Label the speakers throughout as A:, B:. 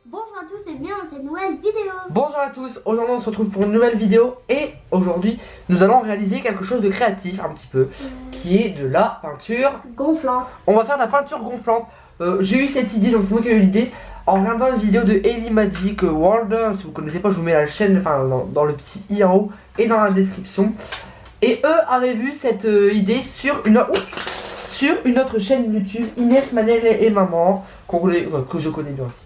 A: Bonjour à tous et bienvenue dans cette nouvelle vidéo.
B: Bonjour à tous, aujourd'hui on se retrouve pour une nouvelle vidéo et aujourd'hui nous allons réaliser quelque chose de créatif un petit peu qui est de la peinture
A: gonflante.
B: On va faire de la peinture gonflante. J'ai eu cette idée, donc c'est moi qui ai eu l'idée en regardant une vidéo de Ellie Magic World. Si vous connaissez pas, je vous mets la chaîne enfin, dans le petit i en haut et dans la description. Et eux avaient vu cette idée sur une autre chaîne YouTube, Inès, Manel et Maman, que je connais bien aussi.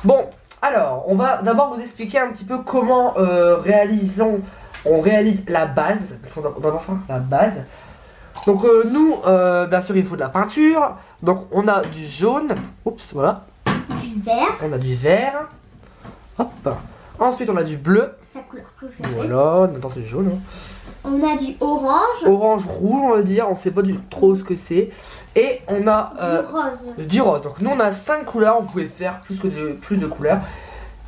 B: Bon, alors, on va d'abord vous expliquer un petit peu comment on réalise la base. Parce qu'on doit d'abord faire la base. Donc nous, bien sûr, il faut de la peinture. Donc on a du jaune. Oups, voilà.
A: Du vert.
B: On a du vert. Hop. Ensuite, on a du bleu.
A: Sa couleur préférée.
B: Voilà, attends, c'est jaune. Hein.
A: On a du orange.
B: Orange rouge, on va dire. On sait pas trop ce que c'est. Et on a
A: du rose.
B: Du rose. Donc nous, on a 5 couleurs. On pouvait faire plus de couleurs.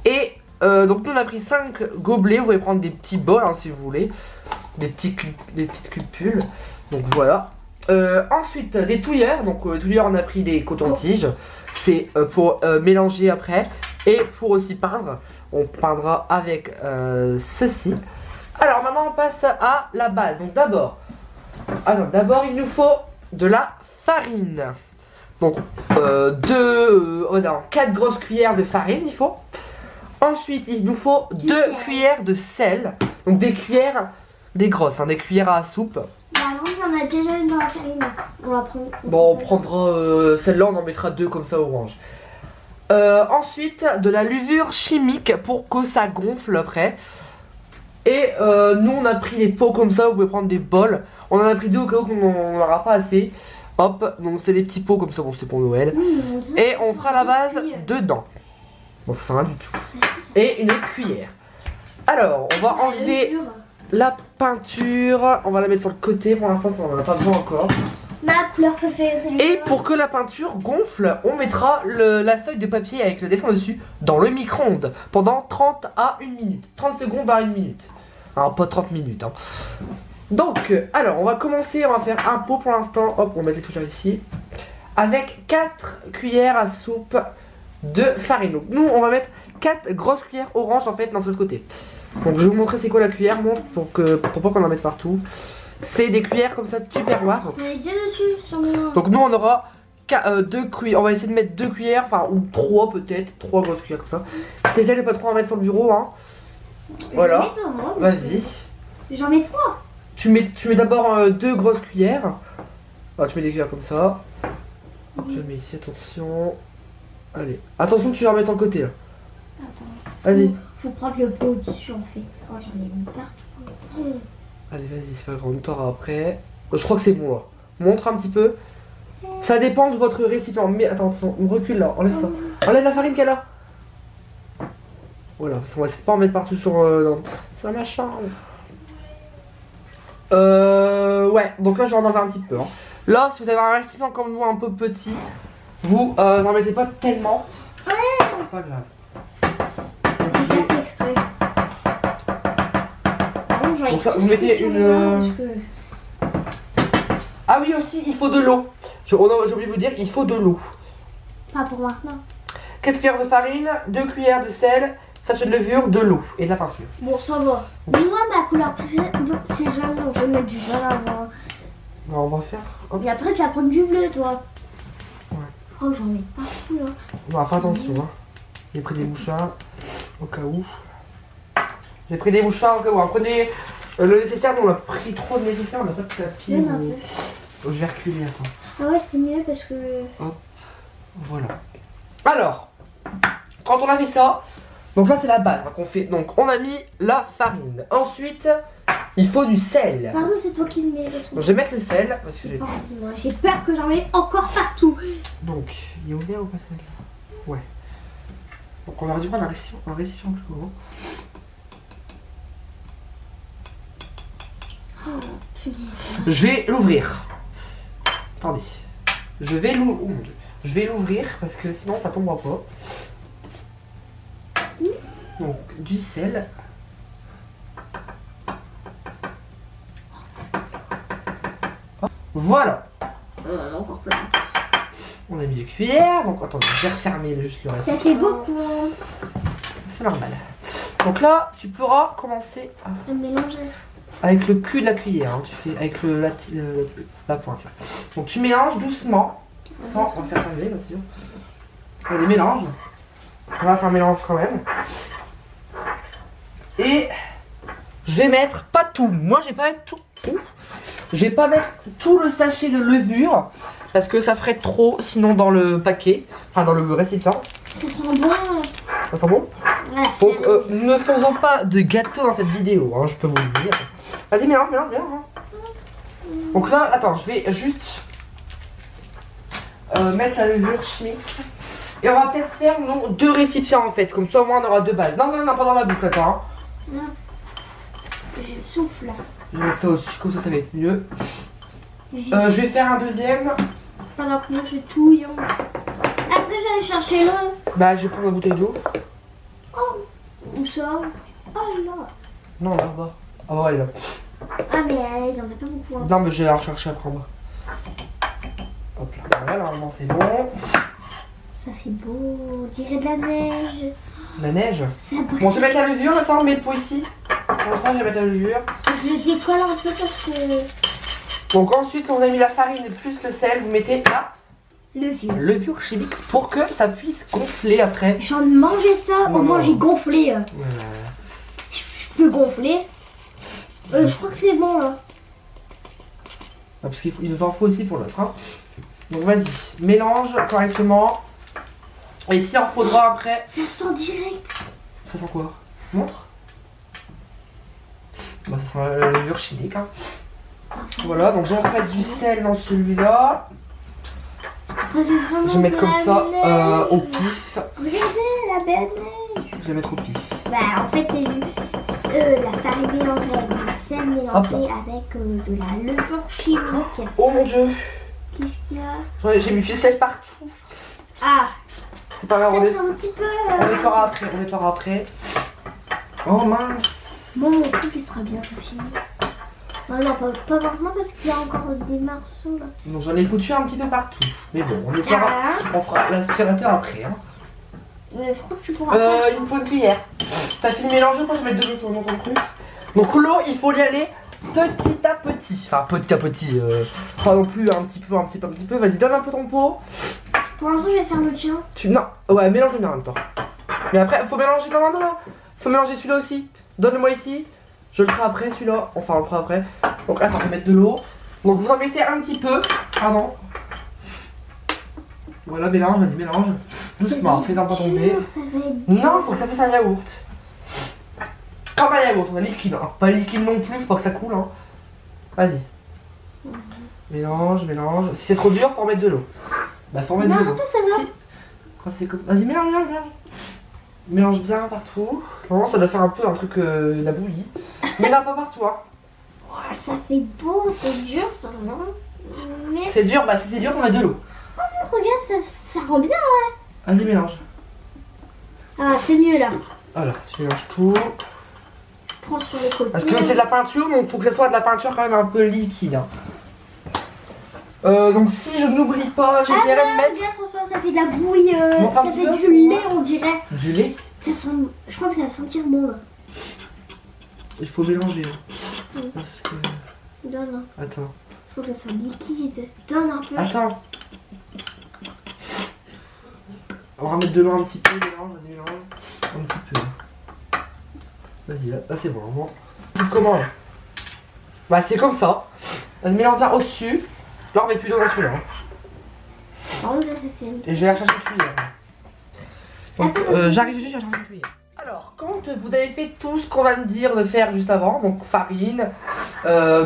B: Et donc nous, on a pris 5 gobelets. Vous pouvez prendre des petits bols hein, si vous voulez. Des petites cupules. Donc voilà. Ensuite, des touilleurs. Donc touilleurs, on a pris des cotons-tiges. C'est pour mélanger après. Et pour aussi peindre. On peindra avec ceci. Alors maintenant, on passe à la base. Donc d'abord, il nous faut de la farine. Donc 4 grosses cuillères de farine, il faut. Ensuite, il nous faut 2 cuillères de sel. Donc des cuillères, des grosses, hein, des cuillères à soupe.
A: Bah non, j'en ai déjà une dans la farine. On va prendre.
B: Bon, on prendra celle-là, on en mettra 2 comme ça orange. Ensuite, de la levure chimique pour que ça gonfle après. Et nous, on a pris des pots comme ça, vous pouvez prendre des bols. On en a pris 2 au cas où on n'en aura pas assez. Hop, donc c'est des petits pots comme ça, bon c'est pour Noël. Et on fera la base dedans. Bon, ça sert à rien du tout. Et une cuillère. Alors, on va enlever la peinture. On va la mettre sur le côté pour l'instant, on n'en a pas besoin encore.
A: Ma couleur préférée.
B: Et pour que la peinture gonfle, on mettra la feuille de papier avec le dessin dessus dans le micro-ondes pendant 30 à 1 minute. 30 secondes à 1 minute. Alors, pas 30 minutes. Hein. Donc, alors, on va commencer. On va faire un pot pour l'instant. Hop, on va mettre les touilleurs ici. Avec 4 cuillères à soupe de farine. Donc, nous, on va mettre 4 grosses cuillères orange en fait dans ce côté. Donc, je vais vous montrer c'est quoi la cuillère, montre pour pas qu'on en mette partout. C'est des cuillères comme ça tupperware.
A: On est déjà dessus sur mon...
B: Donc nous on aura 2 cuillères. On va essayer de mettre 2 cuillères, enfin ou 3 peut-être. 3 grosses cuillères comme ça. T'essaies de pas trop en mettre sur le bureau hein. Voilà. Vas-y.
A: J'en mets 3.
B: Tu mets d'abord 2 grosses cuillères. Alors, tu mets des cuillères comme ça. Je mets ici, attention. Allez. Attention tu vas remettre en côté là.
A: Attends.
B: Vas-y.
A: Faut prendre le pot au-dessus en fait. Oh j'en ai mis partout.
B: Allez vas-y, c'est pas grand temps après. Je crois que c'est bon là. Montre un petit peu. Ça dépend de votre récipient. Mais attends, on recule là, enlève ça. Enlève la farine qu'elle a. Voilà, parce qu'on va essayer de pas en mettre partout sur ma chambre. Ouais, donc là je vais en enlever un petit peu. Hein. Là, si vous avez un récipient comme moi un peu petit, vous n'en mettez pas tellement. C'est pas grave. Donc là, vous mettez une... Ah oui aussi, il faut de l'eau. J'ai oublié de vous dire, il faut de l'eau.
A: Pas pour maintenant. 4
B: cuillères de farine, 2 cuillères de sel, sachet de levure, de l'eau et de la peinture.
A: Bon, ça va. Moi, ma couleur préférée, c'est jaune, donc je vais mettre du jaune avant.
B: Alors, on va faire... Hop.
A: Et après, tu vas prendre du bleu, toi.
B: Ouais.
A: Oh, j'en mets partout, là.
B: On va faire attention, hein. J'ai pris des mouchards, au cas où. J'ai pris des mouchards au cas où. Prenez le nécessaire, mais on a pris trop de nécessaire, on a pas de papier. Je vais reculer, attends.
A: Ah ouais, c'est mieux parce que...
B: Hop, voilà. Alors, quand on a fait ça, donc là c'est la base qu'on fait. Donc on a mis la farine. Ensuite, il faut du sel.
A: Pardon, c'est toi qui le mets. Parce que...
B: Donc je vais mettre le sel. Parce que
A: j'ai peur que j'en mette encore partout.
B: Donc, il est ouvert ou pas celle-là? Ouais. Donc on aurait dû prendre un récipient plus gros.
A: Oh, punaise.
B: Je vais l'ouvrir. Attendez. Je vais l'ouvrir parce que sinon ça tombera pas. Donc du sel. Voilà.
A: Encore plein.
B: On a mis des cuillères. Donc attendez, je vais refermer juste le reste.
A: Ça fait beaucoup.
B: C'est normal. Donc là, tu pourras commencer
A: À mélanger.
B: avec le cul de la cuillère. Hein. Tu fais avec la pointe. Là. Donc tu mélanges doucement. Sans en faire tomber, bien sûr. On les mélange. On va faire un mélange quand même. Et je vais mettre pas tout. Moi, je vais pas mettre tout. Je vais pas mettre tout le sachet de levure parce que ça ferait trop sinon dans le paquet, enfin dans le récipient.
A: Ça sent bon.
B: Ça sent bon.
A: Voilà.
B: Donc ne faisons pas de gâteau dans cette vidéo, hein, je peux vous le dire. Vas-y, mélange, mélange, mélange. Donc là, attends, je vais juste mettre la levure chimique. Et on va peut-être faire non, 2 récipients en fait, comme ça au moins on aura 2 balles. Non, non, non, pas dans la boucle, attends. Hein.
A: Non. Je souffle.
B: Je vais mettre ça au-dessus, comme ça va être mieux. Je vais faire un deuxième.
A: Pendant que moi je touille. Après j'allais chercher l'eau.
B: Bah, je vais prendre la bouteille d'eau.
A: Oh, où ça? Oh là.
B: Non, là-bas. Ah ouais, là.
A: Ah mais ils en ont pas beaucoup. Hein.
B: Non, mais je vais la rechercher à prendre. Hop là, voilà, normalement c'est bon.
A: Ça fait beau, on dirait de la neige.
B: La neige.
A: Ça brille.
B: Bon, je vais mettre la levure, attends, mets le pot ici. Sans ça, je vais mettre la levure.
A: Je le décolle un peu parce que...
B: Donc ensuite, quand vous avez mis la farine plus le sel, vous mettez la
A: Levure.
B: levure chimique pour que ça puisse gonfler après.
A: J'en mangeais ça,
B: Non,
A: au moins
B: non.
A: j'ai gonflé.
B: Voilà.
A: Je peux gonfler. Je crois que c'est bon là.
B: Ah, parce qu'il nous en faut aussi pour l'autre. Hein. Donc vas-y, mélange correctement. Et s'il en faudra après...
A: Ça sent direct.
B: Ça sent quoi? Montre. Bah ça sent la levure chimique. Hein. Voilà, donc je vais remettre du sel dans celui-là.
A: Ça fait vraiment
B: Je vais mettre
A: de
B: comme
A: la
B: ça
A: neige.
B: au pif.
A: Regardez la belle neige.
B: Je vais mettre au pif.
A: Bah en fait c'est la farine mélangée avec du sel mélangé avec de la levure chimique.
B: Oh mon dieu,
A: Qu'est-ce qu'il y a?
B: j'ai mis du sel partout.
A: Ah,
B: C'est pas grave,
A: ça c'est un petit peu...
B: on nettoiera après, on nettoiera après. Oh mince.
A: Bon, mon truc il sera bientôt fini. Oh non, pas maintenant parce qu'il y a encore des morceaux là.
B: Donc j'en ai foutu un petit peu partout. Mais bon, on
A: Ça
B: nettoiera.
A: va.
B: On fera l'aspirateur après. Hein.
A: Je crois que tu pourras pas.
B: Il me faut une cuillère. T'as fini de mélanger, moi je vais mettre de l'eau sur mon truc. Donc l'eau, il faut y aller petit à petit. Enfin petit à petit. Pas non plus un petit peu. Vas-y, donne un peu ton pot.
A: Pour l'instant, je vais faire le tien.
B: Non, ouais, mélange bien en même temps. Mais après, faut mélanger. Non. Faut mélanger celui-là aussi. Donne-le-moi ici. Je le ferai après celui-là. Enfin, on le fera après. Donc attends, on va mettre de l'eau. Donc vous en mettez un petit peu. Pardon. Voilà, mélange, vas-y, mélange. Doucement, fais-en pas tomber.
A: Ça va être...
B: Non, faut que ça fasse un yaourt. Comme un yaourt, on a liquide. Hein. Pas liquide non plus, faut pas que ça coule. Hein. Vas-y. Mélange. Si c'est trop dur, faut en mettre de l'eau. Bah, faut en mettre
A: Non,
B: de l'eau.
A: attends, ça va.
B: Si. Quand c'est comme... Vas-y, mélange. Mélange bien partout. Vraiment, ça doit faire un peu un truc la bouillie. Mais là, pas partout. Hein.
A: Oh, ça fait beau, c'est dur ça, non? Mais
B: C'est dur, bah si c'est dur, on met de l'eau.
A: regarde, ça rend bien.
B: Vas-y, mélange.
A: Ah, c'est mieux là.
B: Voilà, tu mélanges tout.
A: Je prends sur les côtés.
B: Parce que c'est de la peinture, donc faut que ce soit de la peinture quand même un peu liquide. Hein. Donc si je n'oublie pas, j'essaierai de mettre
A: Regarde François, ça fait de la bouille,
B: Montre un
A: ça
B: petit
A: fait
B: peu.
A: du lait on dirait.
B: du lait.
A: Ça sent... Je crois que ça va sentir bon là.
B: Il faut mélanger. Hein. Parce que...
A: Donne,
B: Attends.
A: faut que ça soit liquide. Donne un peu.
B: Attends. On va remettre de l'eau un petit peu, vas-y, mélange. Un petit peu. Vas-y, là c'est bon. Bon. Comment là? Bah c'est comme ça. Vas-y, mélange bien au-dessus. Là on met plus d'eau dans celui-là. Hein.
A: Par contre, ça fait...
B: Et je vais aller chercher une cuillère. Donc
A: Attends,
B: j'arrive juste, j'ai chercher une cuillère. Alors, quand vous avez fait tout ce qu'on va me dire de faire juste avant, donc farine,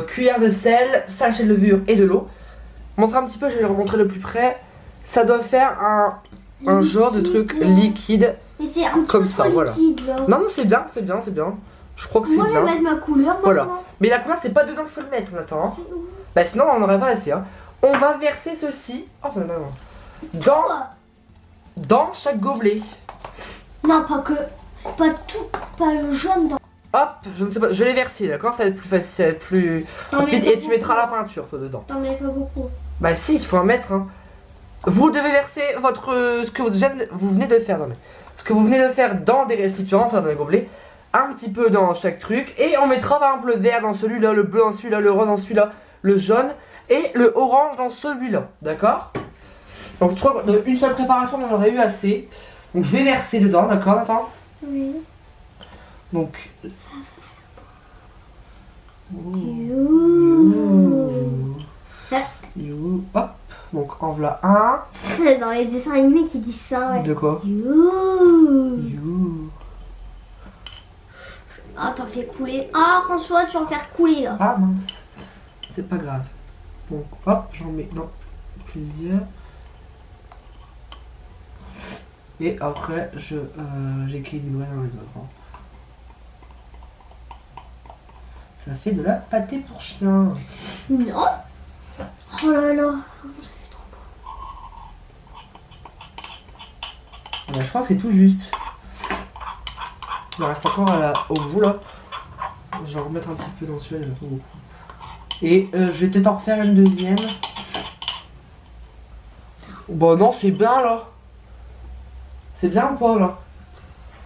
B: cuillère de sel, sachet de levure et de l'eau, montre un petit peu, je vais le remontrer de plus près. Ça doit faire un genre de truc liquide.
A: Mais c'est un petit
B: Comme
A: peu
B: ça,
A: trop
B: voilà.
A: liquide là.
B: Non, mais c'est bien. Je crois que c'est
A: Moi je vais
B: bien.
A: mettre ma couleur
B: Voilà.
A: maintenant.
B: Mais la couleur, c'est pas dedans qu'il faut le mettre, on attend. Hein.
A: C'est où?
B: Bah sinon, on n'aurait pas assez. Hein. On va verser ceci dans chaque gobelet.
A: Non, pas que... Pas tout, pas le jaune dans...
B: Hop, je ne sais pas, je l'ai versé, d'accord? Ça va être plus facile, ça va être plus
A: T'en mets
B: rapide
A: pas
B: et tu mettras la peinture toi dedans.
A: T'en mets pas beaucoup.
B: Bah si, il faut en mettre. Hein. vous devez verser ce que vous venez de faire. Non, mais, ce que vous venez de faire dans des récipients, enfin dans les gobelets. Un petit peu dans chaque truc. Et on mettra par exemple le vert dans celui-là, le bleu dans celui-là, le rose dans celui-là, le jaune et le orange dans celui-là. D'accord? Donc je crois qu'une seule préparation on en aurait eu assez. Donc je vais verser dedans, d'accord? Attends.
A: Oui.
B: Donc. Hop. Donc en voilà un.
A: C'est dans les dessins animés qui disent ça, ouais.
B: De quoi?
A: Ah, t'en fais couler. Ah, François, tu vas en faire couler là.
B: Ah mince. C'est pas grave. Donc hop, j'en mets plusieurs. Et après, j'équilibre dans les autres. Hein. Ça fait de la pâtée pour chien.
A: Non. Oh là là, ça fait trop beau.
B: Je crois que c'est tout juste. Il reste encore au bout là. Je vais en remettre un petit peu dans celui-là, j'aime pas beaucoup. Et je vais peut-être en refaire une deuxième. Bah non, c'est bien là. C'est bien ou pas là?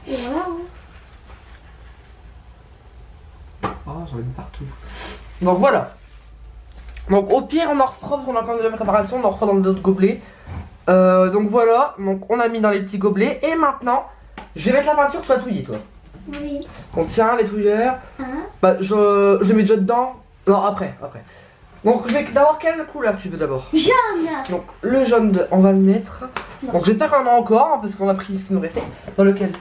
A: Et voilà.
B: Oh, j'en ai mis partout. Donc voilà. Donc au pire, on en refera parce qu'on a encore une deuxième préparation, on en refera dans d'autres gobelets. Donc voilà, donc on a mis dans les petits gobelets. Et maintenant, je vais mettre la peinture, tu vas touiller toi.
A: Oui.
B: On tient les touilleurs.
A: Hein?
B: Bah je les mets déjà dedans. Non, après. Donc je vais d'abord quelle couleur tu veux d'abord?
A: Jaune.
B: Donc le jaune, on va le mettre.
A: Non.
B: Donc j'espère qu'on en a encore, hein, parce qu'on a pris ce qui nous restait. Dans lequel?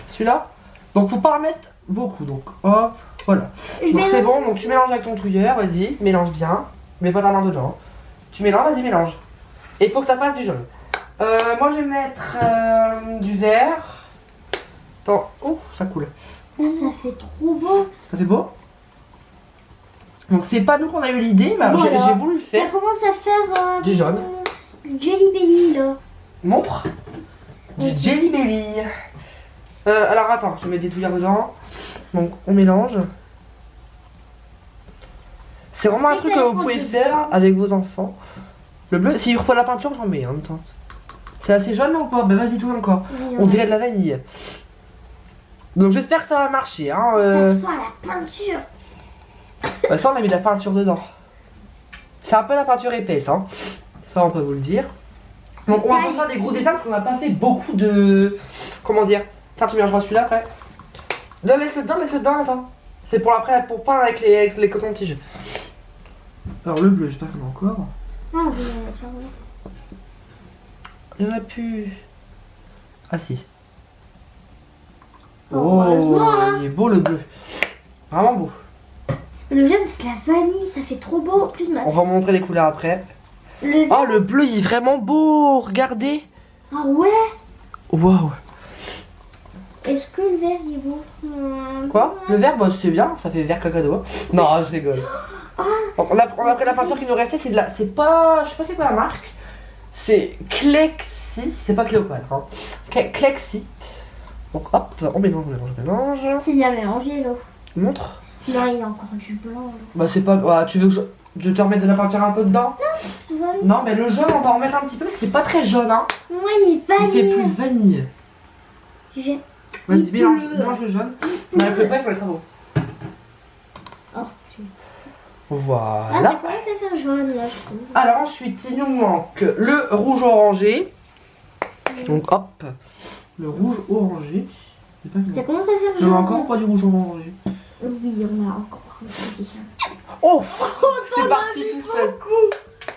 B: Celui-là. Donc faut pas en mettre beaucoup, donc hop, voilà. Donc c'est bon, donc tu mélanges avec ton touilleur, vas-y, mélange bien. Mets pas ta main dedans. Tu mélanges, vas-y, mélange. Et il faut que ça fasse du jaune. Moi je vais mettre du vert. Attends, oh, ça coule.
A: Ah, ça fait trop beau.
B: Ça fait beau? Donc c'est pas nous qu'on a eu l'idée, mais
A: Voilà.
B: j'ai voulu le
A: Ça
B: faire.
A: commence à faire
B: Du jaune.
A: Du Jelly Belly là.
B: Montre. Du Jelly Belly. Alors attends, je vais mettre des touilleurs dedans. Donc on mélange. C'est vraiment un truc que vous pouvez faire avec vos enfants. Le bleu, s'il reçoit la peinture, j'en mets en même temps. C'est assez jaune ou pas? Ben vas-y, tout encore. On dirait de la vanille. Donc j'espère que ça va marcher. Hein,
A: Ça sent la peinture.
B: Bah ça on a mis de la peinture dedans. C'est un peu la peinture épaisse, hein. Ça on peut vous le dire. Donc on va pas faire des gros dessins parce qu'on n'a pas fait beaucoup de... Comment dire? Tiens, tu mélangeras celui-là après. Non, laisse-le dedans, attends. C'est pour après, pour peindre avec les cotons-tiges. Alors le bleu, j'espère qu'il y en a encore.
A: Ah oui,
B: Il y en a plus. Ah si.
A: Oh, heureusement, hein.
B: Il est beau le bleu. Vraiment beau.
A: Le jaune c'est la vanille, ça fait trop beau. En plus,
B: On va montrer les couleurs après.
A: le...
B: Oh le bleu il est vraiment beau, regardez.
A: Ah ouais.
B: Waouh.
A: Est-ce que le vert il vaut
B: Quoi? Le vert, bah c'est bien, ça fait vert cacado. Non, je rigole. Donc, on a pris la peinture qui nous restait, c'est de la... C'est pas... Je sais pas c'est quoi la marque. C'est Clexi, c'est pas Cléopâtre. Hein. Clexi. Donc hop, on mélange.
A: C'est bien mélangé là.
B: Montre.
A: Non, il y a encore du blanc là.
B: Bah c'est pas... Ah, tu veux que je te remette de la peinture un peu dedans? Non, mais le jaune, on va en remettre un petit peu parce qu'il est pas très jaune. Hein.
A: Moi, il est vanille.
B: Il fait plus vanille.
A: J'ai...
B: Vas-y, mélange le jaune. Mais avec le pas, il faut les travaux.
A: Oh.
B: Voilà.
A: Ah, ça commence à faire jaune là, je trouve.
B: Alors ensuite, il nous manque le rouge orangé. Donc hop, le rouge orangé.
A: Ça commence à faire
B: J'en ai
A: jaune.
B: encore pas du rouge orangé.
A: Oui, on a encore un petit.
B: Oh, c'est parti tout seul.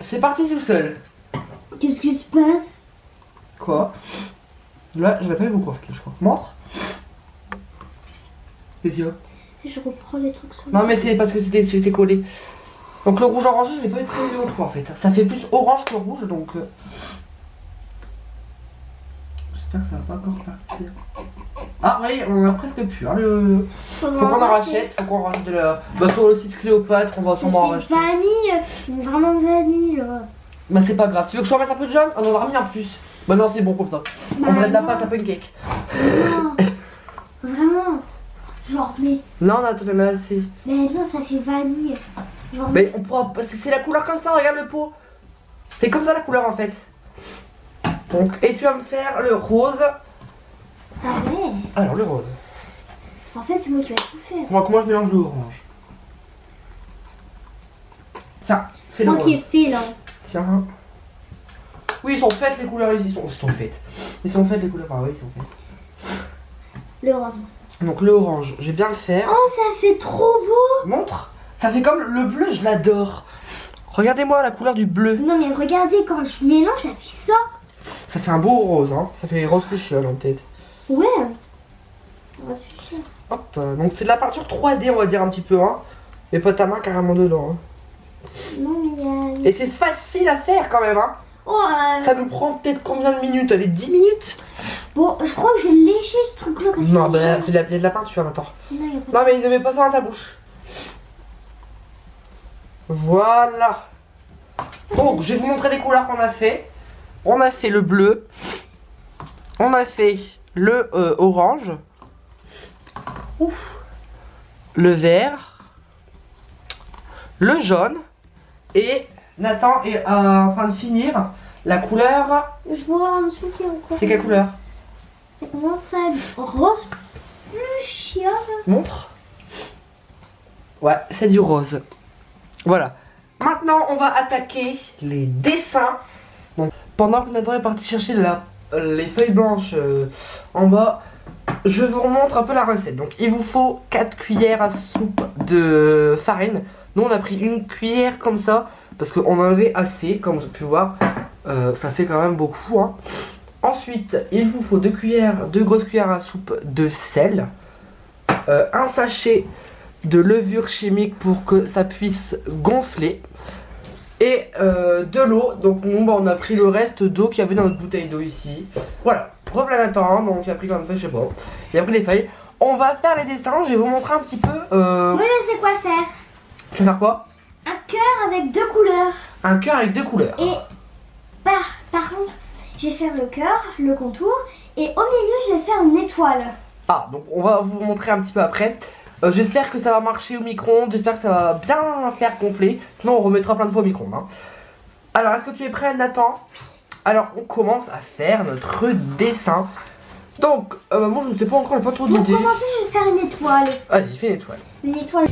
B: C'est parti tout seul.
A: Qu'est-ce qui se passe?
B: Quoi? Là, je l'ai pas eu beaucoup en fait, là, je crois. Montre. Qu'est-ce qu'il y a?
A: Je reprends les trucs sur
B: Non mais c'est parce que c'était collé. Donc le rouge orangé, je l'ai pas eu très au point en fait. Ça fait plus orange que rouge donc... J'espère que ça va pas encore partir. Ah oui, on en a presque plus. Hein, faut qu'on en rachète, faut qu'on rachète de la... Bah sur le site Cléopâtre, on va sûrement en racheter.
A: Vanille, vraiment vanille là.
B: Bah c'est pas grave. Tu veux que je remette un peu de jaune? On en a remis en plus. Bah non, c'est bon comme ça. On va mettre de la pâte à pancake.
A: Non, vraiment. Genre, mais...
B: Non, on a tout donné assez.
A: Mais non, ça fait vanille. Genre,
B: Mais on pourra... C'est la couleur comme ça, regarde le pot. C'est comme ça la couleur en fait. Donc, et tu vas me faire le rose.
A: Ah ouais.
B: Alors le rose.
A: En fait, c'est moi qui vais tout faire.
B: Comment je mélange le orange. Tiens, fais le
A: Moi
B: rose.
A: qui ai fait là.
B: Tiens. Oui, ils sont faites les couleurs ici. Ils sont faites. Ils sont faites les couleurs. Ah oui, ils sont faites.
A: Le rose.
B: Donc le orange, je vais bien le faire.
A: Oh, ça fait trop beau.
B: Montre. Ça fait comme le bleu, je l'adore. Regardez-moi la couleur du bleu.
A: Non mais regardez, quand je mélange, ça fait ça.
B: Ça fait un beau rose, hein. Ça fait rose fuchsia en tête.
A: Ouais. Rose fuchsia.
B: Hop, donc c'est de la peinture 3D, on va dire un petit peu, hein. Mais pas ta main carrément dedans. Hein.
A: Non mais il y a...
B: Et c'est facile à faire quand même, hein.
A: Oh,
B: Ça nous prend peut-être combien de minutes? Allez, 10 minutes?
A: Bon, je crois que je vais lécher ce truc-là. parce que
B: Non, bah
A: j'ai-
B: il y a de la peinture, attends.
A: Non, il y a pas-
B: Non, mais ne mets pas ça dans ta bouche. Voilà. Donc, je vais vous montrer les couleurs qu'on a fait. On a fait le bleu. On a fait le orange. Ouf. Le vert. Le jaune. Et Nathan est en train de finir la couleur.
A: Je vois en dessous qu'il y a encore...
B: C'est quelle couleur?
A: C'est comment ça? Rose fuchsia.
B: Montre. Ouais, c'est du rose. Voilà. Maintenant, on va attaquer les dessins. Donc, pendant que Nathan est parti chercher les feuilles blanches en bas, je vous remontre un peu la recette. Donc, il vous faut 4 cuillères à soupe de farine. Nous, on a pris une cuillère comme ça, parce qu'on en avait assez, comme vous avez pu voir. Ça fait quand même beaucoup, hein. Ensuite, il vous faut 2 grosses cuillères à soupe de sel, un sachet de levure chimique pour que ça puisse gonfler, et de l'eau. Donc nous, on a pris le reste d'eau qu'il y avait dans notre bouteille d'eau ici. Voilà, replace Nathan, donc il a pris quand même fait, je sais pas. Il a pris les feuilles. On va faire les dessins, je vais vous montrer un petit peu.
A: Oui, je sais quoi faire.
B: Tu vas faire quoi?
A: Un cœur avec 2 couleurs.
B: Un cœur avec 2 couleurs.
A: Et par contre, je vais faire le cœur, le contour. Et au milieu, je vais faire une étoile.
B: Ah, donc on va vous montrer un petit peu après. J'espère que ça va marcher au micro-ondes, j'espère que ça va bien faire gonfler. Sinon on remettra plein de fois au micro-ondes, hein. Alors, est-ce que tu es prêt, Nathan? Alors, on commence à faire notre dessin. Donc, moi je ne sais pas encore, j'ai pas trop
A: Pour
B: d'idées.
A: commencer, je vais faire une étoile.
B: Vas-y, fais une étoile.
A: Une étoile.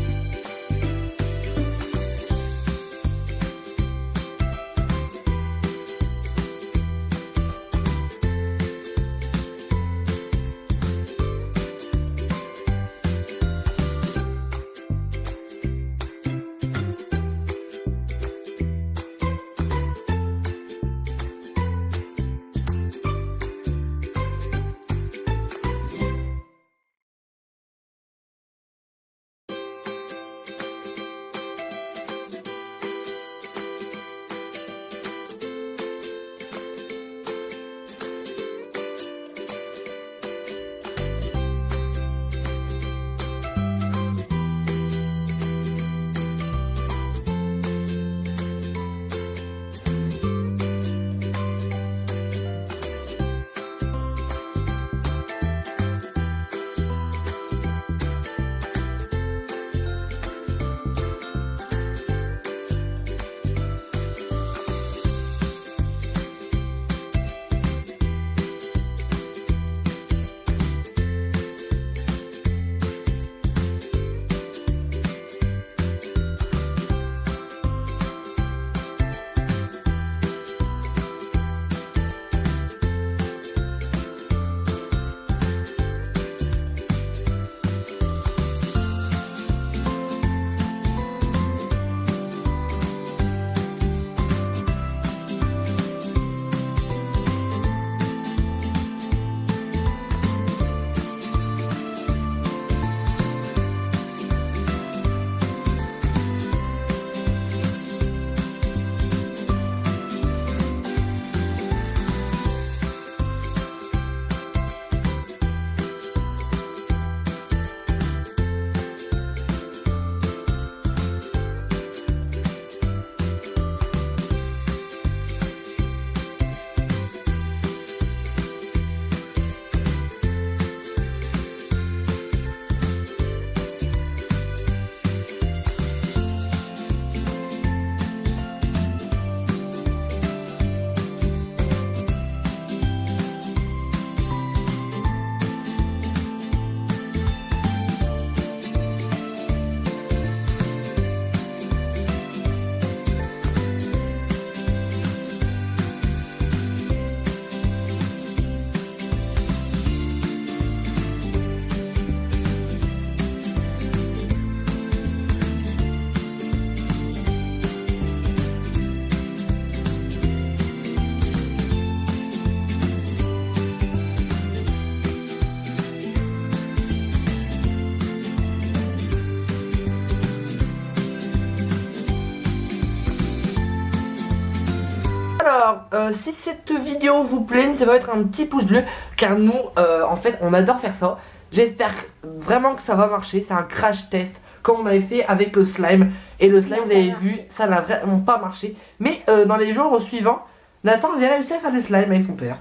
B: si cette vidéo vous plaît, n'hésitez pas à mettre un petit pouce bleu, car nous, en fait, on adore faire ça. J'espère vraiment que ça va marcher. C'est un crash test, comme on avait fait avec le slime. Et le slime, vous avez vu, ça n'a vraiment pas marché. Mais dans les jours suivants, Nathan avait réussi à faire le slime avec son père.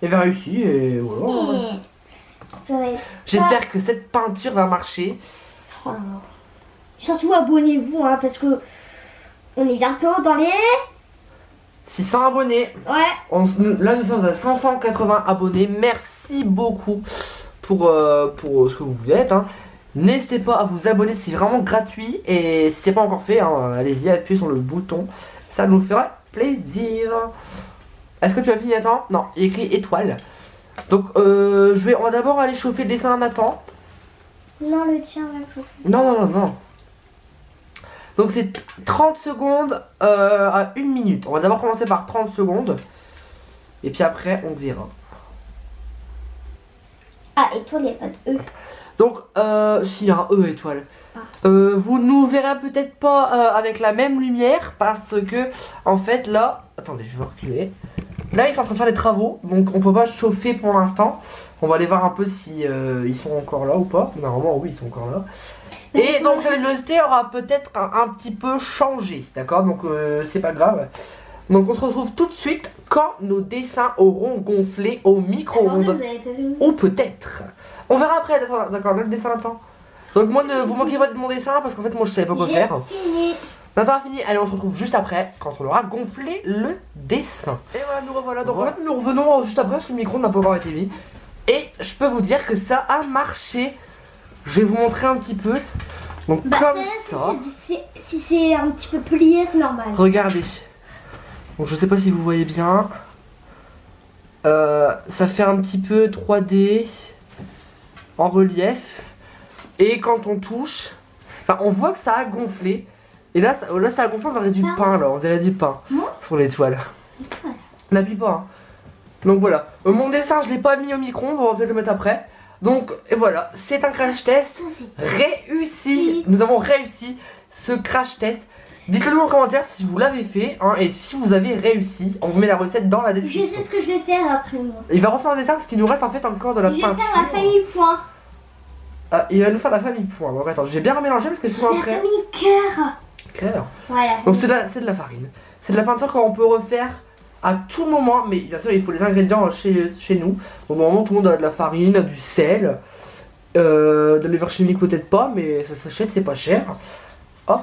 B: Il avait réussi et voilà. J'espère que cette peinture va marcher.
A: Oh là là. Surtout abonnez-vous, hein, parce que on est bientôt dans les
B: 600 abonnés.
A: Ouais.
B: Là nous sommes à 580 abonnés. Merci beaucoup pour ce que vous êtes. Hein. N'hésitez pas à vous abonner, c'est vraiment gratuit. Et si c'est pas encore fait, hein, allez-y, appuyez sur le bouton. Ça nous fera plaisir. Est-ce que tu as fini, Nathan? Non, il y a écrit étoile. Donc on va d'abord aller chauffer le dessin à Nathan.
A: Non, le tien va chauffer.
B: Non. Donc c'est 30 secondes à 1 minute. On va d'abord commencer par 30 secondes. Et puis après on verra.
A: Ah, étoile, il n'y a pas de E.
B: Donc si, il y a un E étoile. Vous nous verrez peut-être pas avec la même lumière. Parce que en fait là... Attendez, je vais reculer. Là ils sont en train de faire les travaux. Donc on peut pas chauffer pour l'instant. On va aller voir un peu si ils sont encore là ou pas. Normalement oui, ils sont encore là. Et donc la luminosité aura peut-être un petit peu changé, d'accord? Donc c'est pas grave. Donc on se retrouve tout de suite quand nos dessins auront gonflé au micro-ondes. Ou peut-être. On verra après, d'accord, le dessin Nathan. Donc moi ne vous moquez pas de mon dessin parce qu'en fait moi je savais pas quoi faire.
A: Fini.
B: Nathan a fini, allez on se retrouve juste après quand on aura gonflé le dessin. Et voilà, nous revoilà. Donc en fait nous revenons juste après parce que le micro n'a pas encore été mis. Et je peux vous dire que ça a marché. Je vais vous montrer un petit peu. Donc comme ça.
A: Si c'est un petit peu plié, c'est normal.
B: Regardez. Donc je sais pas si vous voyez bien. Ça fait un petit peu 3D en relief. Et quand on touche, enfin, on voit que ça a gonflé. Et là ça a gonflé, on dirait du pain là. On dirait du pain sur l'étoile. N'appuie pas. Hein. Donc voilà. Mon dessin je l'ai pas mis au micro-ondes, on va peut-être le mettre après. Donc et voilà, c'est un crash test réussi. Nous avons réussi ce crash test. Dites-le nous en commentaire si vous l'avez fait hein, et si vous avez réussi. On vous met la recette dans la description.
A: Je sais ce que je vais faire après moi.
B: Il va refaire un dessin parce qu'il nous reste en fait encore de la peinture.
A: Je vais faire la famille point.
B: Ah, il va nous faire la famille point. Donc attends, j'ai bien remélangé parce que sinon après.
A: La famille cœur.
B: Cœur.
A: Voilà.
B: Donc c'est de la farine. C'est de la peinture qu'on peut refaire à tout moment, mais bien sûr il faut les ingrédients chez nous. Donc normalement tout le monde a de la farine, du sel, de la levure chimique peut-être pas, mais ça s'achète, c'est pas cher. Hop.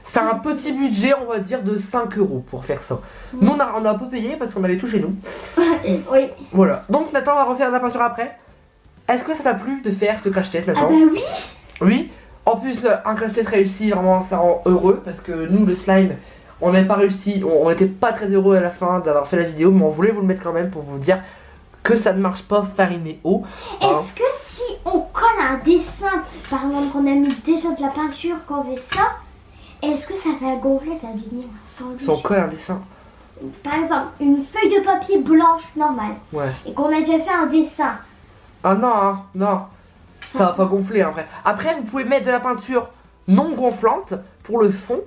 B: C'est un petit budget on va dire de 5 € pour faire ça. Nous on a un peu payé parce qu'on avait tout chez nous.
A: Oui.
B: Voilà. Donc Nathan va refaire la peinture après. Est-ce que ça t'a plu de faire ce crash test Nathan?
A: Ah bah oui.
B: Oui. En plus un crash test réussi, vraiment ça rend heureux parce que nous le slime on n'avait pas réussi, on n'était pas très heureux à la fin d'avoir fait la vidéo, mais on voulait vous le mettre quand même pour vous dire que ça ne marche pas fariné haut.
A: Est-ce que si on colle un dessin, par exemple qu'on a mis déjà de la peinture, qu'on fait ça, est-ce que ça va gonfler, ça va devenir un sandwich?
B: Si on colle un dessin.
A: Par exemple, une feuille de papier blanche normale,
B: Ouais.
A: et qu'on a déjà fait un dessin.
B: Ah non, hein, non, ça va pas gonfler après. Après vous pouvez mettre de la peinture non gonflante pour le fond.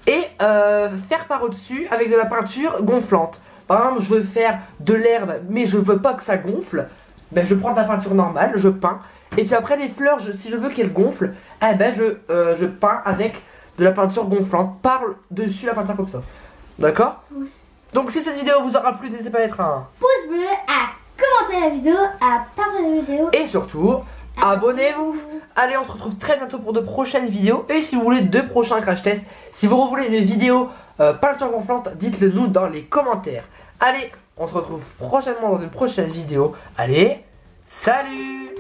B: Et faire par au-dessus avec de la peinture gonflante. Par exemple, je veux faire de l'herbe, mais je veux pas que ça gonfle. Ben, je prends de la peinture normale, je peins. Et puis après, des fleurs, si je veux qu'elles gonflent, eh ben, je peins avec de la peinture gonflante par-dessus la peinture comme ça. D'accord? Oui. Donc, si cette vidéo vous aura plu, n'hésitez pas à mettre un
A: pouce bleu, à commenter la vidéo, à partager la vidéo.
B: Et surtout, abonnez-vous. Allez, on se retrouve très bientôt pour de prochaines vidéos. Et si vous voulez de prochains crash tests, si vous voulez des vidéos peinture gonflante, dites-le nous dans les commentaires. Allez, on se retrouve prochainement dans une prochaine vidéo. Allez, salut!